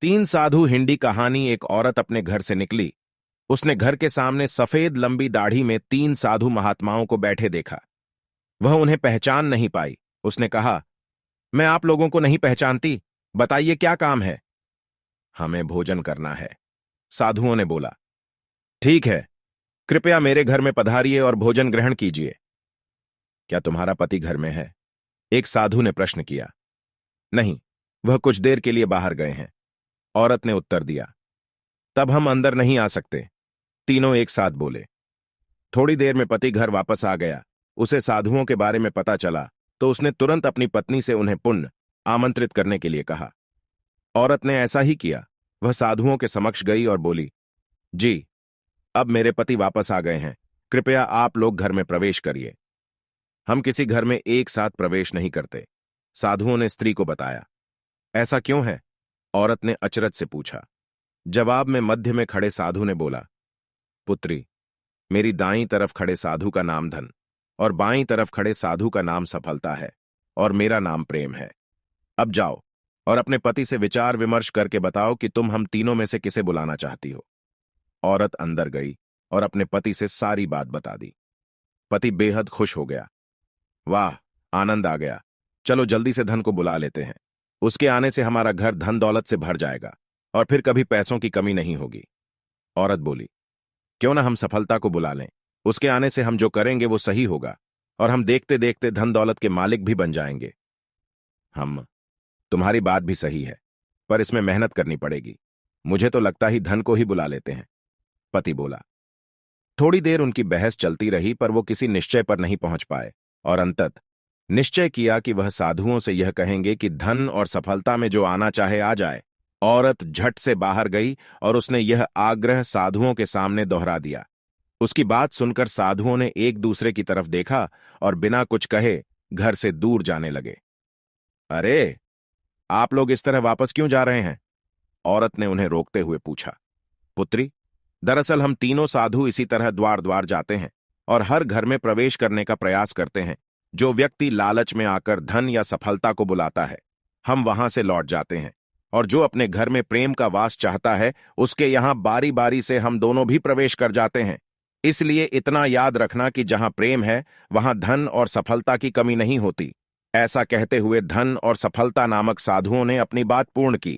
तीन साधु हिंदी कहानी। एक औरत अपने घर से निकली। उसने घर के सामने सफेद लंबी दाढ़ी में तीन साधु महात्माओं को बैठे देखा। वह उन्हें पहचान नहीं पाई। उसने कहा, मैं आप लोगों को नहीं पहचानती, बताइए क्या काम है। हमें भोजन करना है, साधुओं ने बोला। ठीक है, कृपया मेरे घर में पधारिए और भोजन ग्रहण कीजिए। क्या तुम्हारा पति घर में है? एक साधु ने प्रश्न किया। नहीं, वह कुछ देर के लिए बाहर गए हैं, औरत ने उत्तर दिया। तब हम अंदर नहीं आ सकते, तीनों एक साथ बोले। थोड़ी देर में पति घर वापस आ गया। उसे साधुओं के बारे में पता चला तो उसने तुरंत अपनी पत्नी से उन्हें पुण्य आमंत्रित करने के लिए कहा। औरत ने ऐसा ही किया। वह साधुओं के समक्ष गई और बोली, जी, अब मेरे पति वापस आ गए हैं, कृपया आप लोग घर में प्रवेश करिए। हम किसी घर में एक साथ प्रवेश नहीं करते, साधुओं ने स्त्री को बताया। ऐसा क्यों है? औरत ने अचरज से पूछा। जवाब में मध्य में खड़े साधु ने बोला, पुत्री, मेरी दाईं तरफ खड़े साधु का नाम धन और बाईं तरफ खड़े साधु का नाम सफलता है और मेरा नाम प्रेम है। अब जाओ और अपने पति से विचार विमर्श करके बताओ कि तुम हम तीनों में से किसे बुलाना चाहती हो। औरत अंदर गई और अपने पति से सारी बात बता दी। पति बेहद खुश हो गया। वाह, आनंद आ गया, चलो जल्दी से धन को बुला लेते हैं। उसके आने से हमारा घर धन दौलत से भर जाएगा और फिर कभी पैसों की कमी नहीं होगी। औरत बोली, क्यों ना हम सफलता को बुला लें, उसके आने से हम जो करेंगे वो सही होगा और हम देखते देखते धन दौलत के मालिक भी बन जाएंगे। तुम्हारी बात भी सही है, पर इसमें मेहनत करनी पड़ेगी। मुझे तो लगता ही धन को ही बुला लेते हैं, पति बोला। थोड़ी देर उनकी बहस चलती रही पर वो किसी निश्चय पर नहीं पहुंच पाए और अंतत निश्चय किया कि वह साधुओं से यह कहेंगे कि धन और सफलता में जो आना चाहे आ जाए। औरत झट से बाहर गई और उसने यह आग्रह साधुओं के सामने दोहरा दिया। उसकी बात सुनकर साधुओं ने एक दूसरे की तरफ देखा और बिना कुछ कहे घर से दूर जाने लगे। अरे, आप लोग इस तरह वापस क्यों जा रहे हैं? औरत ने उन्हें रोकते हुए पूछा। पुत्री, दरअसल हम तीनों साधु इसी तरह द्वार द्वार जाते हैं और हर घर में प्रवेश करने का प्रयास करते हैं। जो व्यक्ति लालच में आकर धन या सफलता को बुलाता है, हम वहां से लौट जाते हैं, और जो अपने घर में प्रेम का वास चाहता है उसके यहां बारी बारी से हम दोनों भी प्रवेश कर जाते हैं। इसलिए इतना याद रखना कि जहां प्रेम है वहां धन और सफलता की कमी नहीं होती। ऐसा कहते हुए धन और सफलता नामक साधुओं ने अपनी बात पूर्ण की।